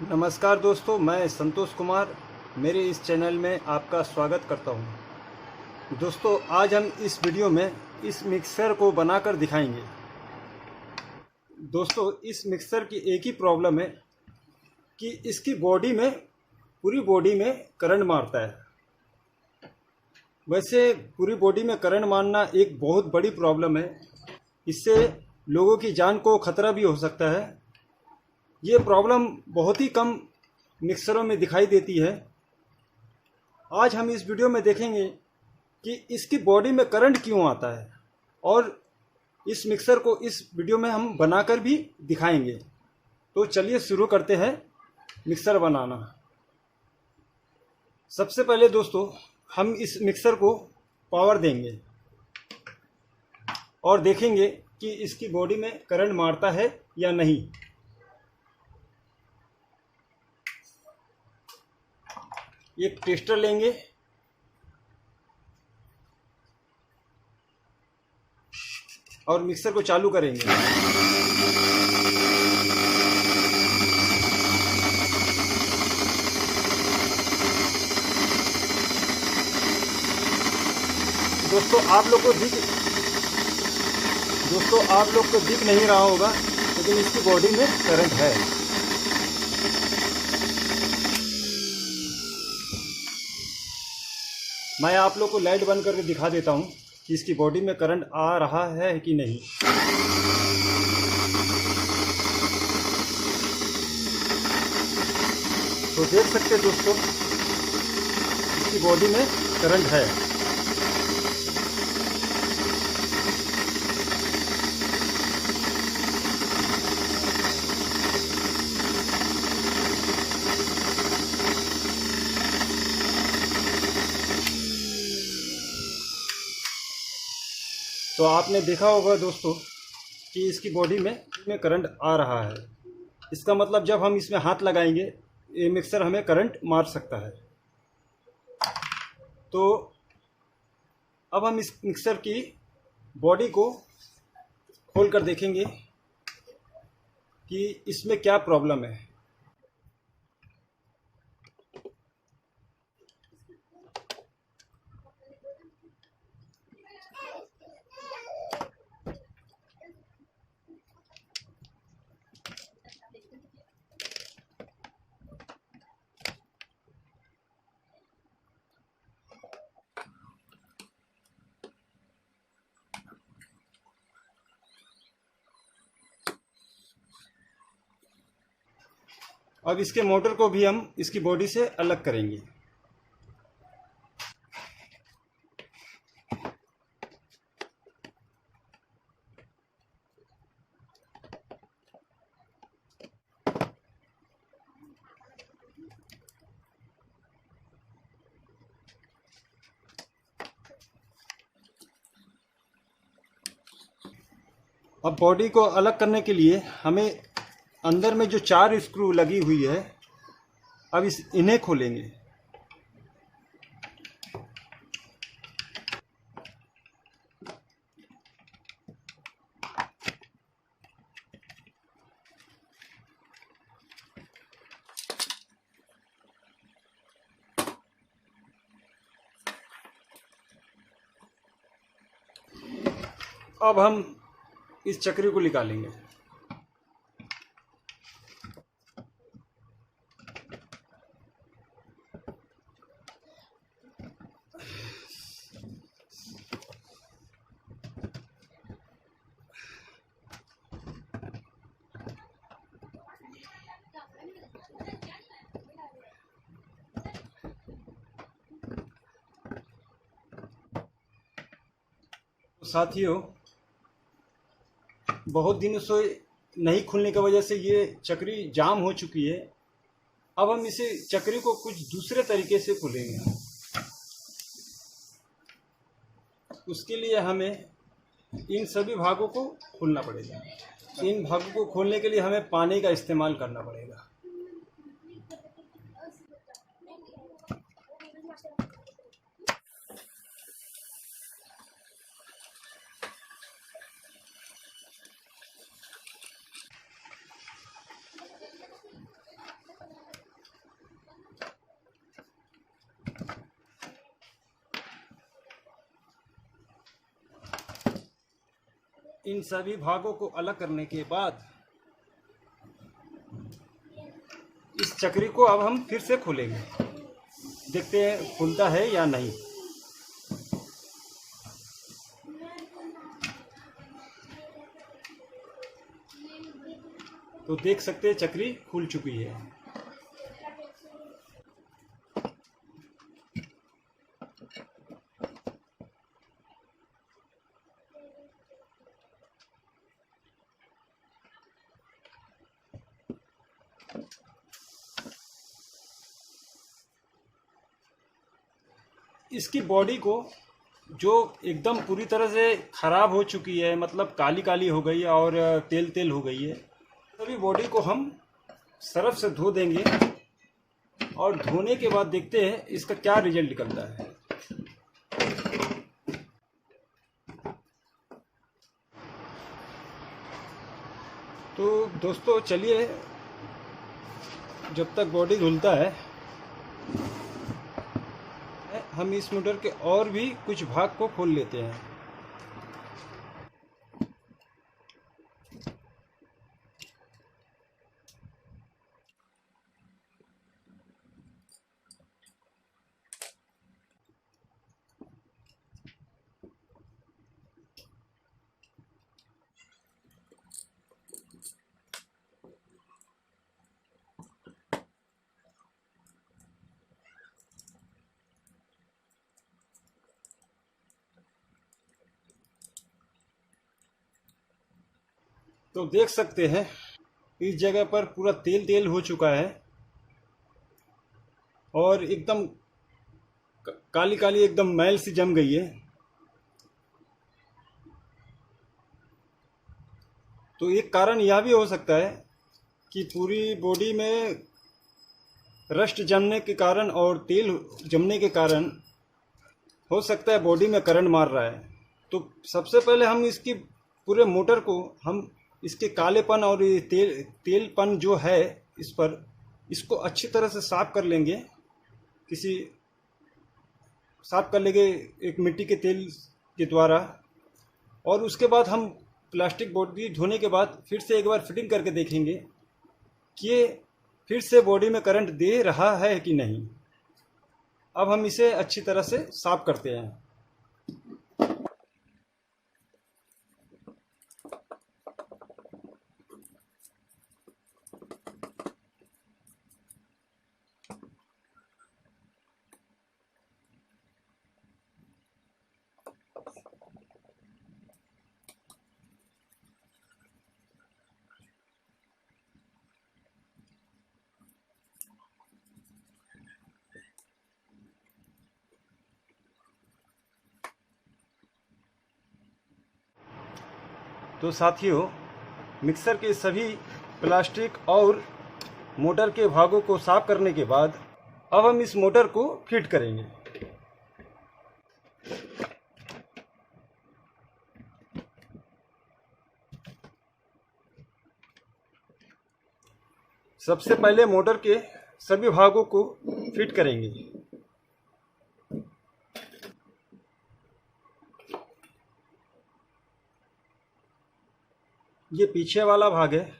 नमस्कार दोस्तों, मैं संतोष कुमार मेरे इस चैनल में आपका स्वागत करता हूं। दोस्तों, आज हम इस वीडियो में इस मिक्सर को बनाकर दिखाएंगे। दोस्तों, इस मिक्सर की एक ही प्रॉब्लम है कि इसकी पूरी बॉडी में करंट मारता है। वैसे पूरी बॉडी में करंट मारना एक बहुत बड़ी प्रॉब्लम है। इससे लोगों की जान को खतरा भी हो सकता है। ये प्रॉब्लम बहुत ही कम मिक्सरों में दिखाई देती है। आज हम इस वीडियो में देखेंगे कि इसकी बॉडी में करंट क्यों आता है और इस मिक्सर को इस वीडियो में हम बनाकर भी दिखाएंगे। तो चलिए शुरू करते हैं मिक्सर बनाना। सबसे पहले दोस्तों, हम इस मिक्सर को पावर देंगे और देखेंगे कि इसकी बॉडी में करंट मारता है या नहीं। एक टेस्टर लेंगे और मिक्सर को चालू करेंगे। दोस्तों आप लोग को दिख नहीं रहा होगा, लेकिन इसकी बॉडी में करंट है। मैं आप लोग को लाइट बंद करके दिखा देता हूं कि इसकी बॉडी में करंट आ रहा है कि नहीं। तो देख सकते हैं दोस्तों, इसकी बॉडी में करंट है। तो आपने देखा होगा दोस्तों कि इसकी बॉडी में करंट आ रहा है। इसका मतलब जब हम इसमें हाथ लगाएंगे, ये मिक्सर हमें करंट मार सकता है। तो अब हम इस मिक्सर की बॉडी को खोल कर देखेंगे कि इसमें क्या प्रॉब्लम है। अब इसके मोटर को भी हम इसकी बॉडी से अलग करेंगे। अब बॉडी को अलग करने के लिए हमें अंदर में जो 4 स्क्रू लगी हुई है, अब इन्हें खोलेंगे। अब हम इस चक्री को निकालेंगे। साथियों, बहुत दिनों से नहीं खुलने की वजह से ये चक्री जाम हो चुकी है। अब हम इसे चक्री को कुछ दूसरे तरीके से खोलेंगे। उसके लिए हमें इन सभी भागों को खोलना पड़ेगा। इन भागों को खोलने के लिए हमें पानी का इस्तेमाल करना पड़ेगा। इन सभी भागों को अलग करने के बाद इस चक्री को अब हम फिर से खोलेंगे, देखते हैं खुलता है या नहीं। तो देख सकते हैं चक्री खुल चुकी है। इसकी बॉडी को जो एकदम पूरी तरह से ख़राब हो चुकी है, मतलब काली काली हो गई है और तेल तेल हो गई है, तभी बॉडी को हम सर्फ से धो देंगे और धोने के बाद देखते हैं इसका क्या रिजल्ट निकलता है। तो दोस्तों चलिए, जब तक बॉडी धुलता है हम इस मोटर के और भी कुछ भाग को खोल लेते हैं। तो देख सकते हैं इस जगह पर पूरा तेल तेल हो चुका है और एकदम काली काली एकदम मैल सी जम गई है। तो एक कारण यह भी हो सकता है कि पूरी बॉडी में रस्ट जमने के कारण और तेल जमने के कारण हो सकता है बॉडी में करंट मार रहा है। तो सबसे पहले हम इसकी पूरे मोटर को हम इसके कालेपन और ये तेलपन जो है इस पर, इसको अच्छी तरह से साफ कर लेंगे। साफ कर लेंगे एक मिट्टी के तेल के द्वारा, और उसके बाद हम प्लास्टिक बॉडी धोने के बाद फिर से एक बार फिटिंग करके देखेंगे कि ये फिर से बॉडी में करंट दे रहा है कि नहीं। अब हम इसे अच्छी तरह से साफ करते हैं। तो साथियों, मिक्सर के सभी प्लास्टिक और मोटर के भागों को साफ करने के बाद अब हम इस मोटर को फिट करेंगे। सबसे पहले मोटर के सभी भागों को फिट करेंगे। ये पीछे वाला भाग है।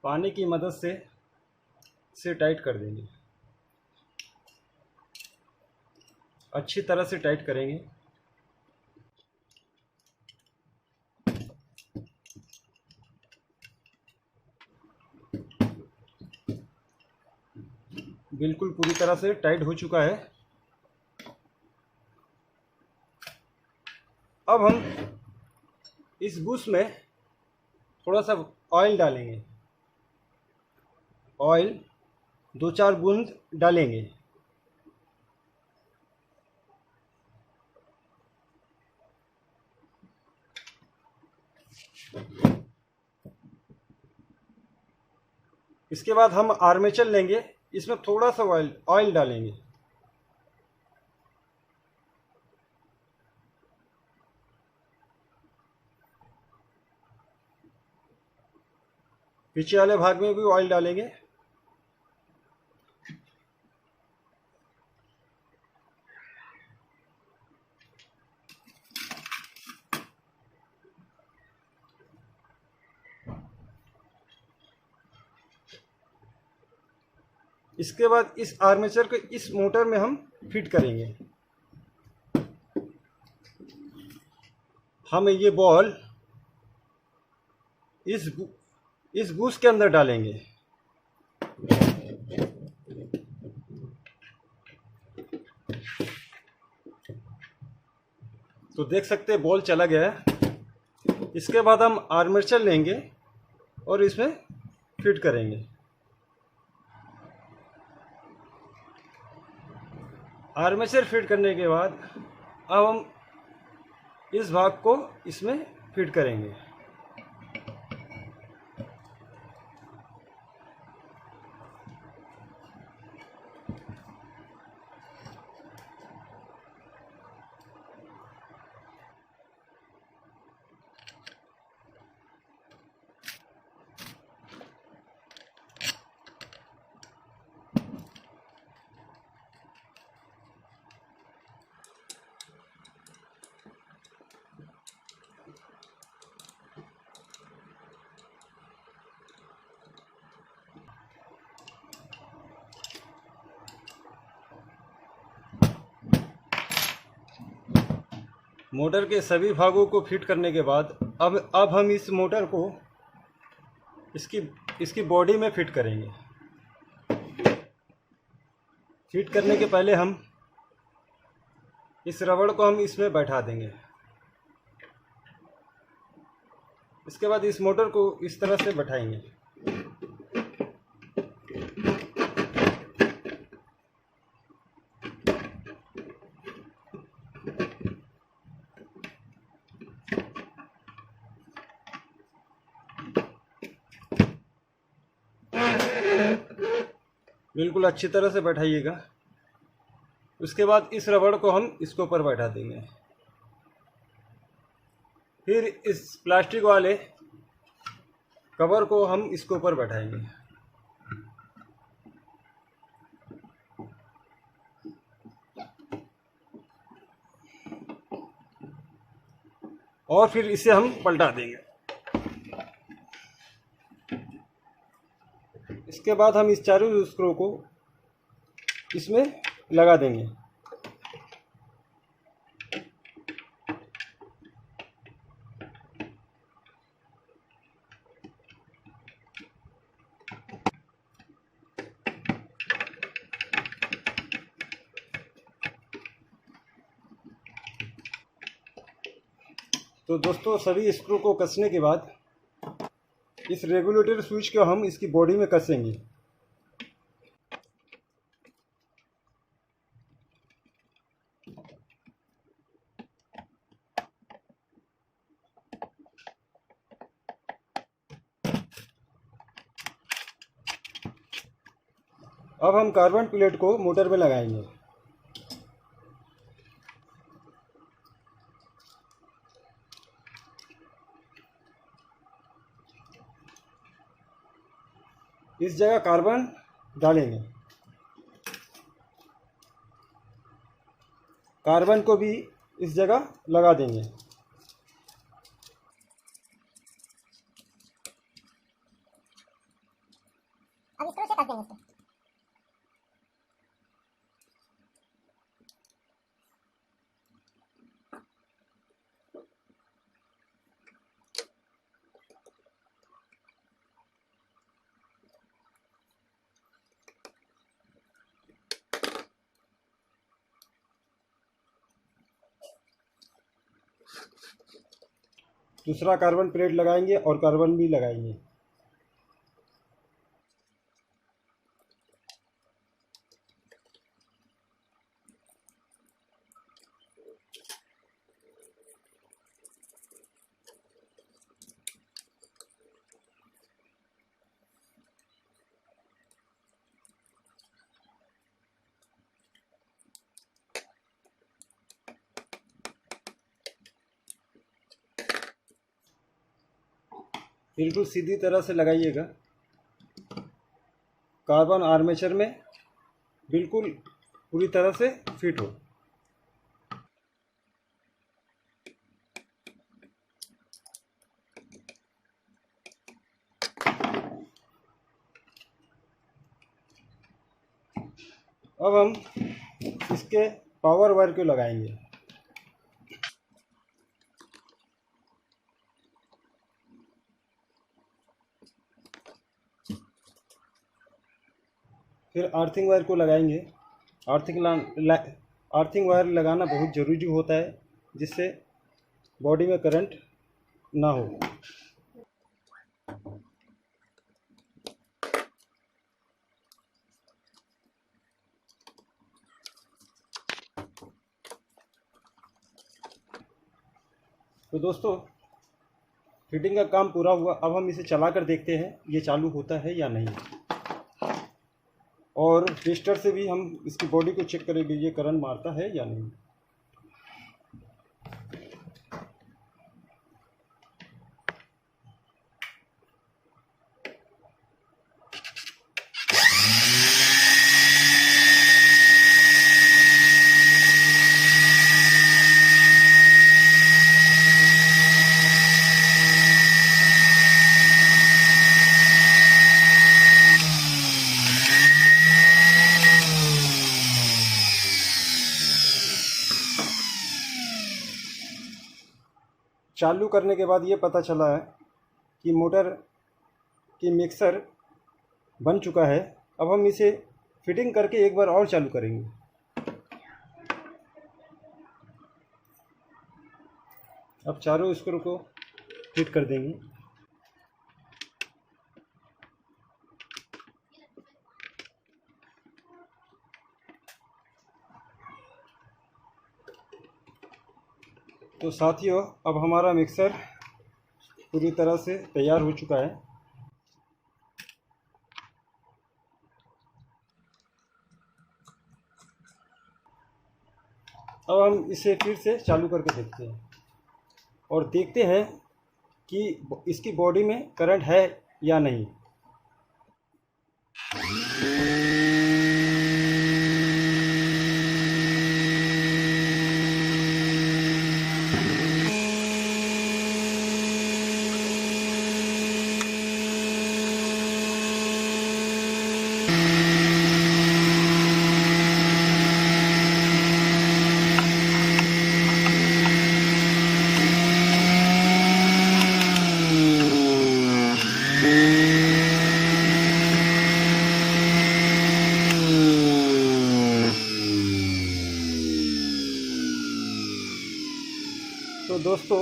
पानी की मदद से इसे टाइट कर देंगे, अच्छी तरह से टाइट करेंगे। बिल्कुल पूरी तरह से टाइट हो चुका है। अब हम इस बुश में थोड़ा सा ऑयल डालेंगे। ऑयल 2-4 बूंद डालेंगे। इसके बाद हम आर्मेचर लेंगे, इसमें थोड़ा सा ऑयल डालेंगे। पीछे वाले भाग में भी ऑयल डालेंगे। इसके बाद इस आर्मेचर को इस मोटर में हम फिट करेंगे। हम ये बॉल इस बूश के अंदर डालेंगे। तो देख सकते हैं बॉल चला गया है। इसके बाद हम आर्मेचर लेंगे और इसमें फिट करेंगे। आर्मेचर फिट करने के बाद अब हम इस भाग को इसमें फिट करेंगे। मोटर के सभी भागों को फिट करने के बाद अब हम इस मोटर को इसकी बॉडी में फिट करेंगे। फिट करने के पहले हम इस रबड़ को हम इसमें बैठा देंगे। इसके बाद इस मोटर को इस तरह से बैठाएंगे। बिल्कुल अच्छी तरह से बैठाइएगा। उसके बाद इस रबड़ को हम इसके ऊपर बैठा देंगे। फिर इस प्लास्टिक वाले कवर को हम इसके ऊपर बैठाएंगे। और फिर इसे हम पलटा देंगे। इसके बाद हम इस चारों स्क्रू को इसमें लगा देंगे। तो दोस्तों सभी स्क्रू को कसने के बाद इस रेगुलेटर स्विच को हम इसकी बॉडी में कसेंगे। अब हम कार्बन प्लेट को मोटर में लगाएंगे। इस जगह कार्बन डालेंगे। कार्बन को भी इस जगह लगा देंगे। अब स्क्रू से कस देंगे इसको। दूसरा कार्बन प्लेट लगाएंगे और कार्बन भी लगाएंगे। बिल्कुल सीधी तरह से लगाइएगा, कार्बन आर्मेचर में बिल्कुल पूरी तरह से फिट हो। अब हम इसके पावर वायर को लगाएंगे। फिर आर्थिंग वायर को लगाएंगे। आर्थिंग वायर लगाना बहुत ज़रूरी होता है, जिससे बॉडी में करंट ना हो। तो दोस्तों, फिटिंग का काम पूरा हुआ। अब हम इसे चला कर देखते हैं ये चालू होता है या नहीं, और टेस्टर से भी हम इसकी बॉडी को चेक करेंगे ये करंट मारता है या नहीं। चालू करने के बाद ये पता चला है कि मोटर की मिक्सर बन चुका है। अब हम इसे फिटिंग करके एक बार और चालू करेंगे। अब चारों स्क्रू को फिट कर देंगे। तो साथियों, अब हमारा मिक्सर पूरी तरह से तैयार हो चुका है। अब हम इसे फिर से चालू करके देखते हैं और देखते हैं कि इसकी बॉडी में करंट है या नहीं। तो दोस्तों,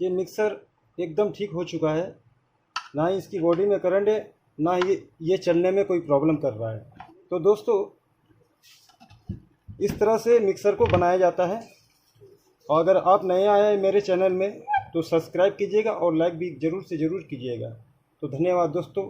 ये मिक्सर एकदम ठीक हो चुका है। ना ही इसकी बॉडी में करंट है, ना ही ये चलने में कोई प्रॉब्लम कर रहा है। तो दोस्तों, इस तरह से मिक्सर को बनाया जाता है। और अगर आप नए आए हैं मेरे चैनल में तो सब्सक्राइब कीजिएगा और लाइक भी ज़रूर से ज़रूर कीजिएगा। तो धन्यवाद दोस्तों।